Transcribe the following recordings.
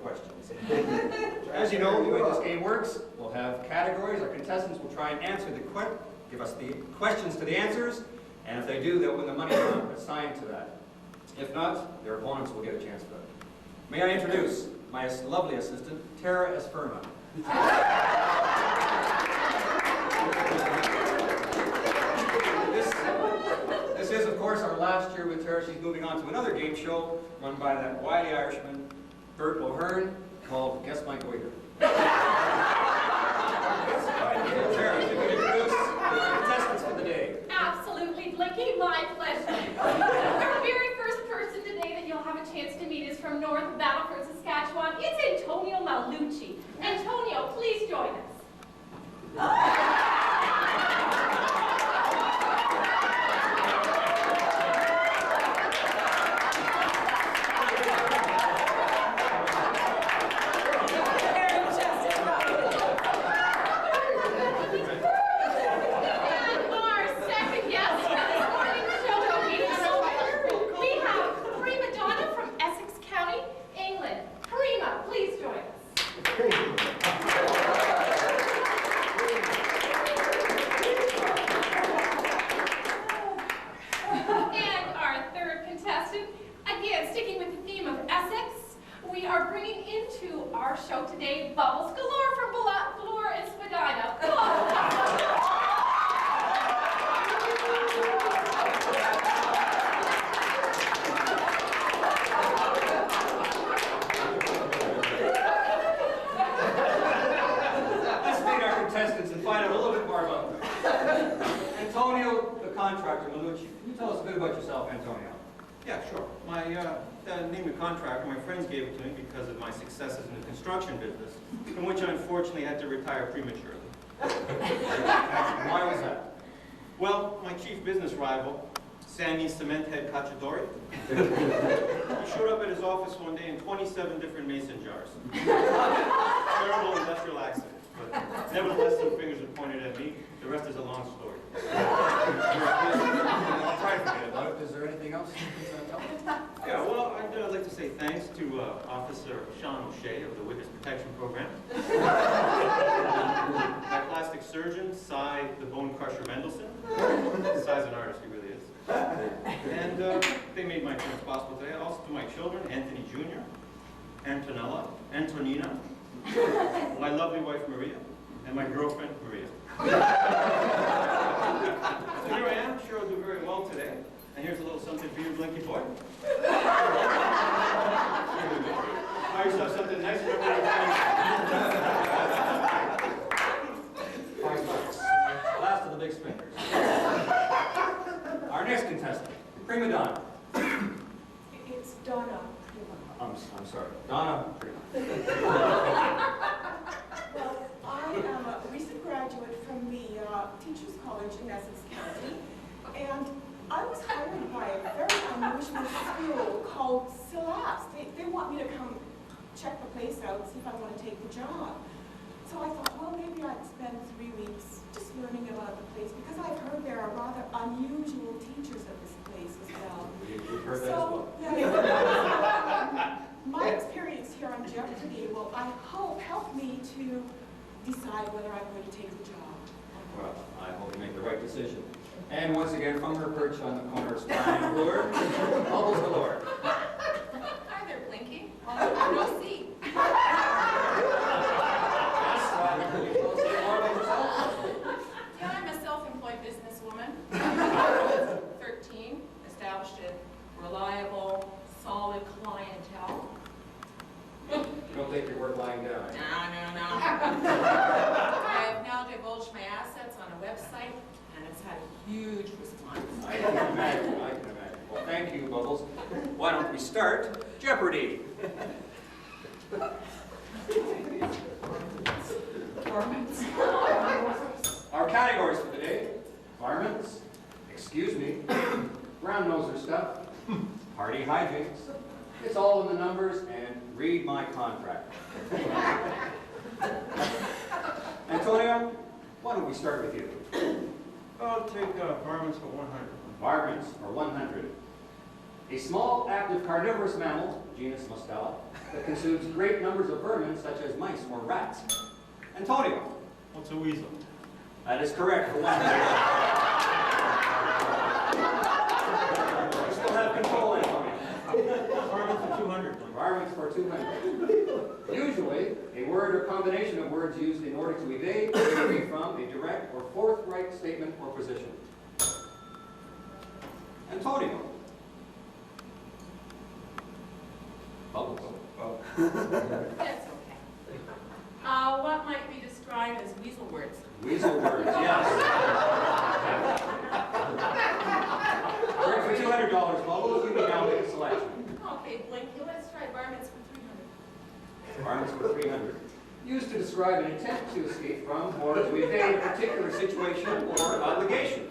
questions. As you know, the way this game works, we'll have categories. Our contestants will try and answer give us the questions to the answers, and if they do, they'll win the money assigned to that. If not, their opponents will get a chance for it. May I introduce my lovely assistant, Tara Esferma. This is, of course, our last year with Tara. She's moving on to another game show run by that wily Irishman, Bert O'Hearn, called Guess My Goiter. Tara, you can introduce the contestants for the day. Absolutely, Blinky, my pleasure. Our very first person today that you'll have a chance to meet is from North Battleford, Saskatchewan. It's Antonio Malucci. Antonio, please join us. From which I unfortunately had to retire prematurely. Why was that? Well, my chief business rival, Sammy Cementhead Cacciadori, he showed up at his office one day in 27 different mason jars. Terrible industrial accident, but nevertheless some fingers were pointed at me. The rest is a long story. I'll try to forget about it. Is there anything else you can tell me? Yeah, well, I'd like to say thanks to Officer Sean O'Shea of the Witness Protection Program. My plastic surgeon, Cy the Bone Crusher Mendelson. Cy's an artist, he really is. And they made my chance possible today. Also to my children, Anthony Jr., Antonella, Antonina, my lovely wife Maria, and my girlfriend Maria. So here I am, sure I'll do very well today. And here's a little something for you, Blinky boy. Buy yourself something nice for everybody. $5. Last of the big spenders. Our next contestant, Prima Donna. It's Donna. I'm sorry, Donna Prima. Well, I am a recent graduate from the Teachers College in Essex County, and I was hired by a very unusual school called Celeste. They want me to come check the place out, see if I want to take the job. So I thought, well, maybe I'd spend 3 weeks just learning about the place, because I've heard there are rather unusual teachers at this place as well. We've heard that as well. Yeah, my experience here on Jeopardy will, I hope, help me to decide whether I'm going to take the job. Well, I hope you make the right decision. And once again, from her perch on the corner of Spine and Bloor, Bubbles galore. Hi there, Blinky. No seat. Yeah, I'm a self-employed businesswoman. 13, established a reliable, solid clientele. You don't take your work lying down. No. I have now divulged my assets on a website, and it's had a huge response. I can imagine. Well, thank you, Bubbles. Why don't we start Jeopardy? Our categories for the day: garments, excuse me, brown noser stuff, party hijinks. It's all in the numbers, and read my contract. Antonio, why don't we start with you? I'll take varmints for 100. Varmints for 100. A small, active carnivorous mammal genus Mustela, that consumes great numbers of vermin such as mice or rats? Antonio. What's a weasel? That is correct for one. You still have control, Antonio. Varmints for 200. Varmints for 200. Usually, a word or combination of words used in order to evade or free from a direct or forthright statement or position. Antonio. Bubbles. Oh. That's okay. What might be described as weasel words? Weasel words, yes. Work for $200, Bubbles. You may now make a selection. Okay, Blinky, let's try varmints for 300. Varmints for 300. Used to describe an attempt to escape from or to evade a particular situation or obligation.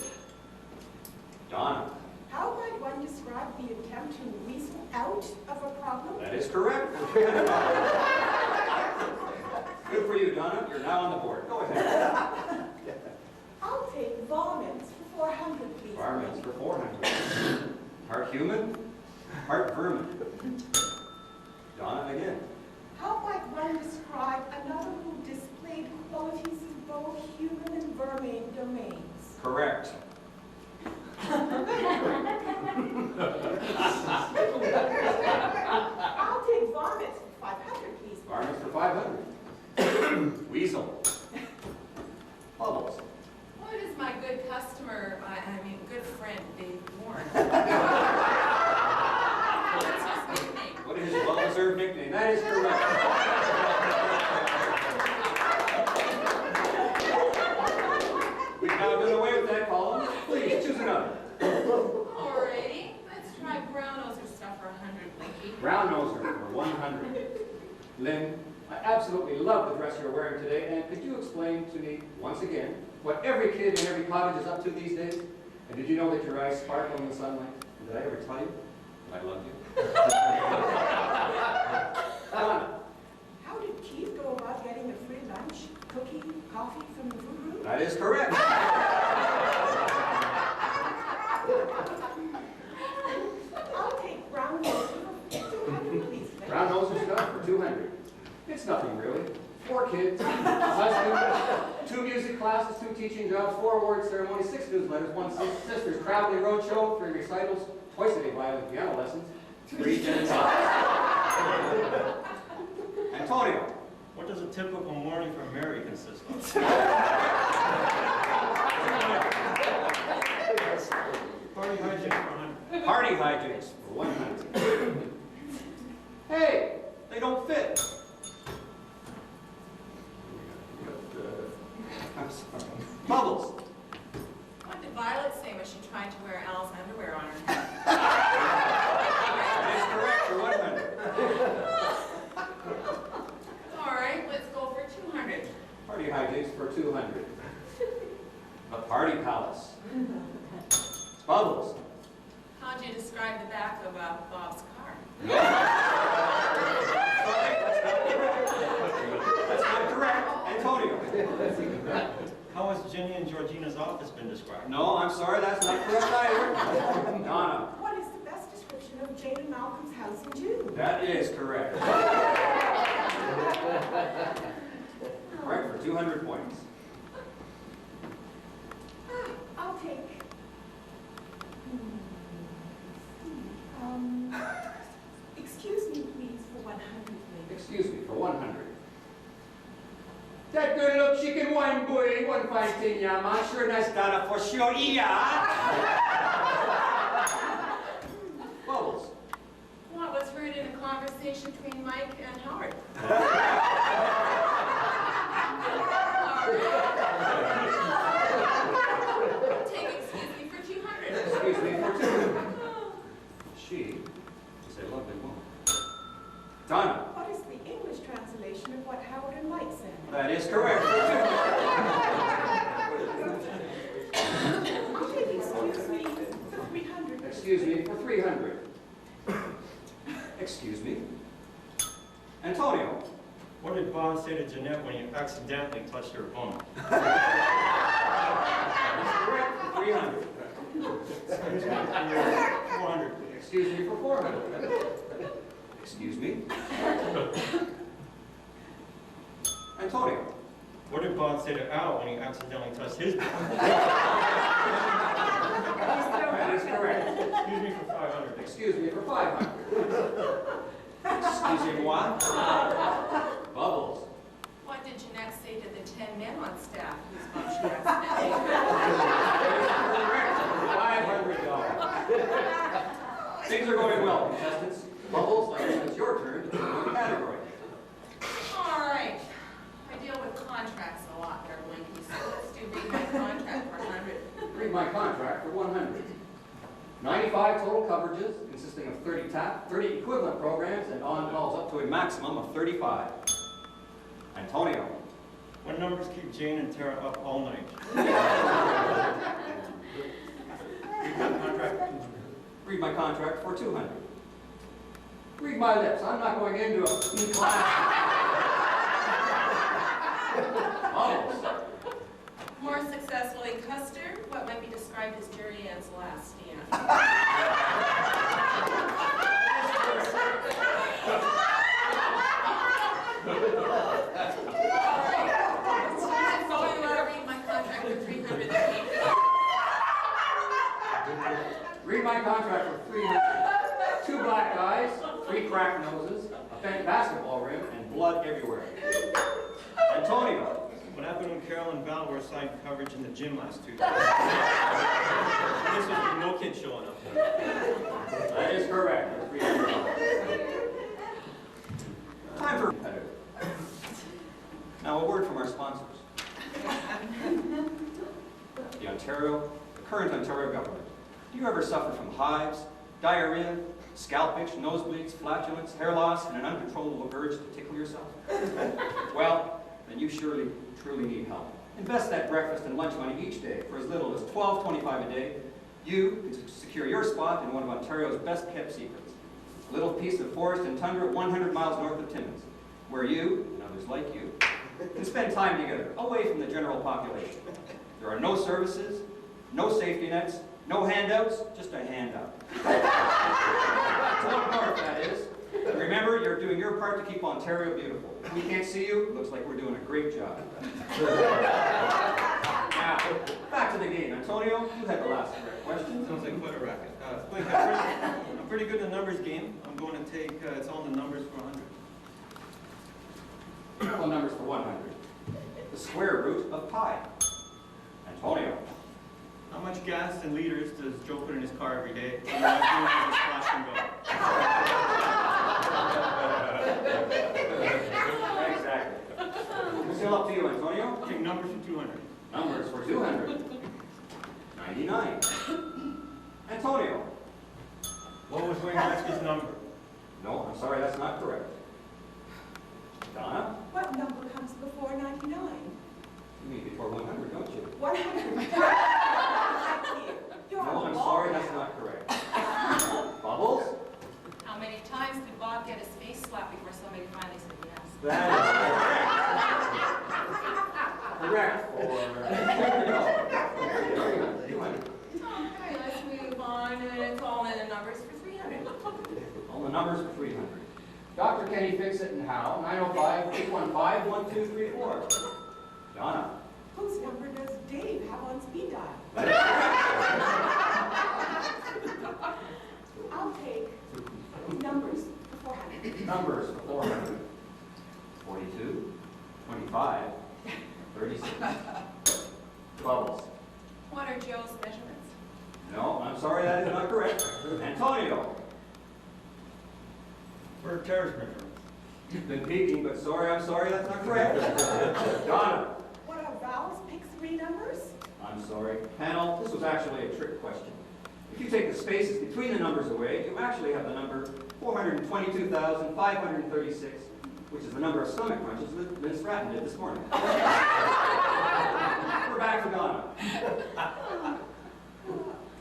Donna. How might one describe the attempt to weasel out of a problem? That is correct for $300. Good for you, Donna. You're now on the board. Go ahead. I'll take varmints for 400, please. Varmints for 400. Part human, part vermin. Donna again. How might one describe another who displayed qualities in both human and vermin domains? Correct. I'll take varmints for 500, please. Varmints for 500. Weasel. Bubbles. What is my good customer, good friend, Dave Warren? What's his nickname? What is his well-deserved nickname? That is correct. We've now done away with that column. Please, choose another. Alrighty, let's try brown noser stuff for 100, Blinky. Brown noser for 100. Lynn, I absolutely love the dress you're wearing today, and could you explain to me, once again, what every kid in every cottage is up to these days? And did you know that your eyes sparkle in the sunlight? And did I ever tell you that I love you? Donna. How did Keith go about getting a free lunch, cookie, coffee from the food room? That is correct. I'll take brown noser for 200, please. Brown noser stuff for 200. It's nothing really. 4 kids, a husband, 2 music classes, 2 teaching jobs, 4 award ceremonies, 6 newsletters, 1 sister's traveling roadshow, 3 recitals, twice a day violin piano lessons, 3 gin Antonio. What does a typical morning for Mary consist of? Party hijinks for 100. Party hijinks for 100. Hey, they don't fit. I'm sorry. Bubbles. What did Violet say when she tried to wear Al's underwear on her? That is correct for 100. Alright, let's go for 200. Party hijinks for 200. The Party Palace. Bubbles. How'd you describe the back of Bob's car? That's not correct. Antonio. How has Ginny and Georgina's office been described? No, I'm sorry, that's not correct either. Donna. What is the best description of Jane and Malcolm's house in June? That is correct. Correct for 200 points. I'll take. Excuse me, please, for 100, please. Excuse me, for 100. That good look chicken wine boy, one fine thing, yeah, man. Sure nice Donna for sure, yeah. Bubbles. What was heard in a conversation between Mike and Howard? Take excuse me for 200. Excuse me for 200. She is a lovely woman. Donna. What is the English translation of what Howard and Mike said? That is correct for 200. I'll take excuse me for 300. Excuse me for 300. Excuse me. Antonio. What did Bob say to Jeanette when you accidentally touched her bone? Correct for 300. Excuse me for 400, please. Excuse me for 400. Excuse me? Antonio. What did Bob say to Al when he accidentally touched his dog? That is correct. Excuse me for 500. Excuse me for 500. Excusez-moi. Bubbles. What did Jeanette say to the 10 men on staff whose mom she accidentally? $500. Things are going well, contestants. Bubbles, like it's your turn to choose a category. All right. I deal with contracts a lot, Beverly. So let's do read my contract for 100. Read my contract for 100. 95 total coverages, consisting of 30 equivalent programs and on-calls up to a maximum of 35. Antonio. What numbers keep Jane and Tara up all night? Read my contract. Read my contract for 200. Read my lips. I'm not going into a class. Bubbles. More successfully, Custer, what might be described as Jerry Ann's last stand. So you want to read my contract for 300 then? Read my contract for 300. 2 black eyes, 3 cracked noses, a bent basketball rim, and blood everywhere. Antonio. What happened when Carol and Val were assigned coverage in the gym last Tuesday? This was with no kid showing up. That is correct. Time for competitive. Now a word from our sponsors. The current Ontario government. Do you ever suffer from hives, diarrhea, scalp itch, nosebleeds, flatulence, hair loss, and an uncontrollable urge to tickle yourself? Well, then you surely, truly need help. Invest that breakfast and lunch money each day for as little as $12.25 a day. You can secure your spot in one of Ontario's best-kept secrets. A little piece of forest and tundra 100 miles north of Timmins, where you, and others like you, can spend time together, away from the general population. There are no services, no safety nets, no handouts, just a handout. Up north, that is. And remember, you're doing your part to keep Ontario beautiful. If we can't see you, looks like we're doing a great job. Now, back to the game. Antonio, you had the last correct question. Sounds like quite a racket. Blake, I'm pretty good in the numbers game. I'm going to take, it's all in the numbers for 100. All numbers for 100. The square root of pi. Antonio. How much gas in liters does Joe put in his car every day? Otherwise known as a splash and go. Exactly. Still up to you, Antonio. Take numbers for 200. Numbers for 200. 99. Antonio. What was Wayne Gretzky's number? No, I'm sorry, that's not correct. Donna? What number comes before 99? You mean before 100, don't you? 100. You're No, a I'm wall sorry, now. that's not correct. Bubbles? How many times did Bob get his face slapped before somebody finally said yes? That is correct. Correct for... Okay, let's move on, and it's all in the numbers for 300. All the numbers for 300. Dr. Kenny Fix-It and How, 905-815-1234. Donna. Whose number does Dave have on speed dial? I'll take numbers for 400. Numbers for 400. 42, 25, 36. Bubbles. What are Joe's measurements? No, I'm sorry, that is not correct. Antonio. For Tara's measurements. You've been peeking, but I'm sorry, that's not correct. Donna. What are Val's pick 3 numbers? I'm sorry. Panel, this was actually a trick question. If you take the spaces between the numbers away, you actually have the number 422,536, which is the number of stomach crunches that Lynn Stratton did this morning. We're back to Donna.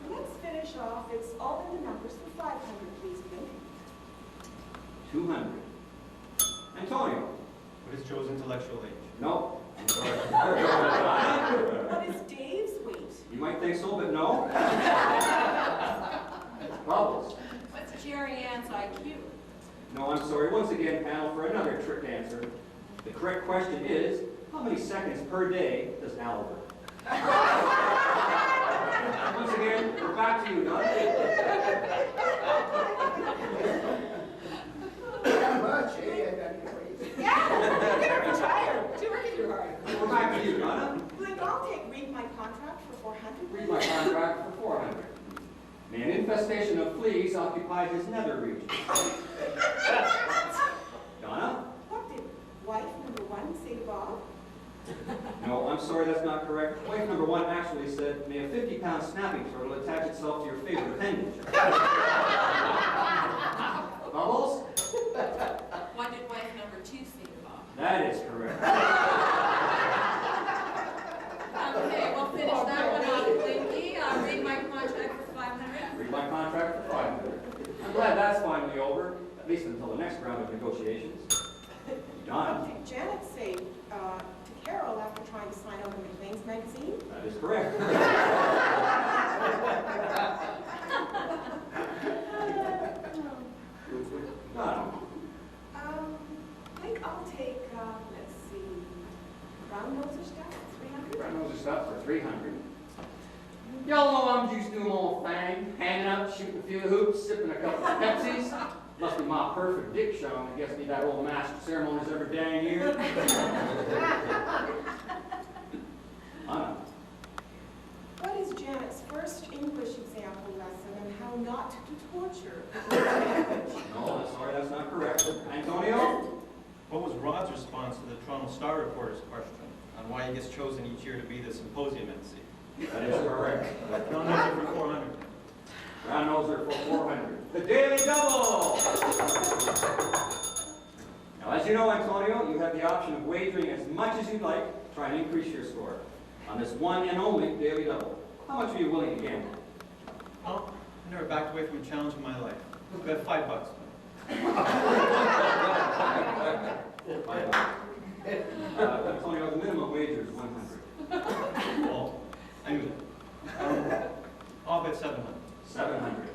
Let's finish off. It's all in the numbers for 500, please, Blake. 200. Antonio. What is Joe's intellectual age? No. I'm sorry. What is Dave's weight? You might think so, but no. Bubbles. What's Jerry Ann's IQ? No, I'm sorry. Once again, panel, for another trick answer. The correct question is, how many seconds per day does Al work? Once again, we're back to you, Don. Not much, eh? Yeah, you're gonna retire. You're working too hard. We're back to you, Donna. Blink, I'll read my contract for 400. Read my contract for 400. May an infestation of fleas occupy his nether region. Donna? What did wife number 1 say to Bob? No, I'm sorry, that's not correct. Wife number 1 actually said, may a 50-pound snapping turtle attach itself to your favorite appendage. Bubbles? What did wife number 2 say to Bob? That is correct. Okay, we'll finish that one off, Blinky. Read my contract for 500. Read my contract for 500. I'm glad that's finally over, at least until the next round of negotiations. Donna? Okay, Janet said to Carol after trying to sign over McLean's magazine. That is correct. Donna? I think I'll take, let's see, brown noser stuff, 300. Brown nose stuff for 300. Y'all know I'm just doing my old thing, hanging out, shooting a few hoops, sipping a couple of Pepsis. Must be my perfect dick showing that gets me that old master ceremonies every dang year. Anna? What is Janet's first English example lesson and how not to torture? No, I'm sorry, that's not correct. Antonio? What was Rod's response to the Toronto Star reporter's question on why he gets chosen each year to be the symposium MC? That is correct. Brown noser for 400. Brown noser for 400. The Daily Double! Now, as you know, Antonio, you have the option of wagering as much as you'd like to try and increase your score on this one and only Daily Double. How much are you willing to gamble? Oh, I never backed away from a challenge in my life. Bet $5. Antonio, the minimum wager is 100. Oh, I knew that. I'll bet 700. 700.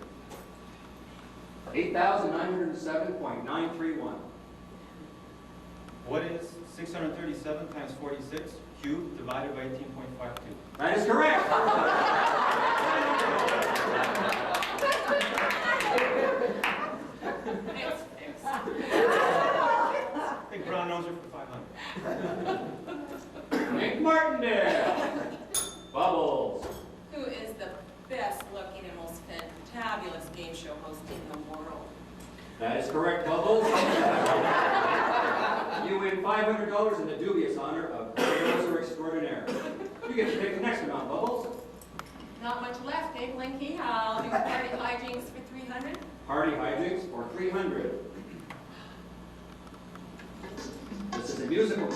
8,907.931. What is 637 times 46 cubed divided by 18.52? That is correct. It's fixed. Big brown noser for 500. Nick Martindale. Bubbles. Who is the best looking and most fantabulous game show host in the world? That is correct, Bubbles. You win $500 in the dubious honor of Producer Extraordinaire. You get to pick the next one on, Bubbles. Not much left, eh, Blinky? I'll do party hijinks for 300. Party hijinks for 300. This is a musical.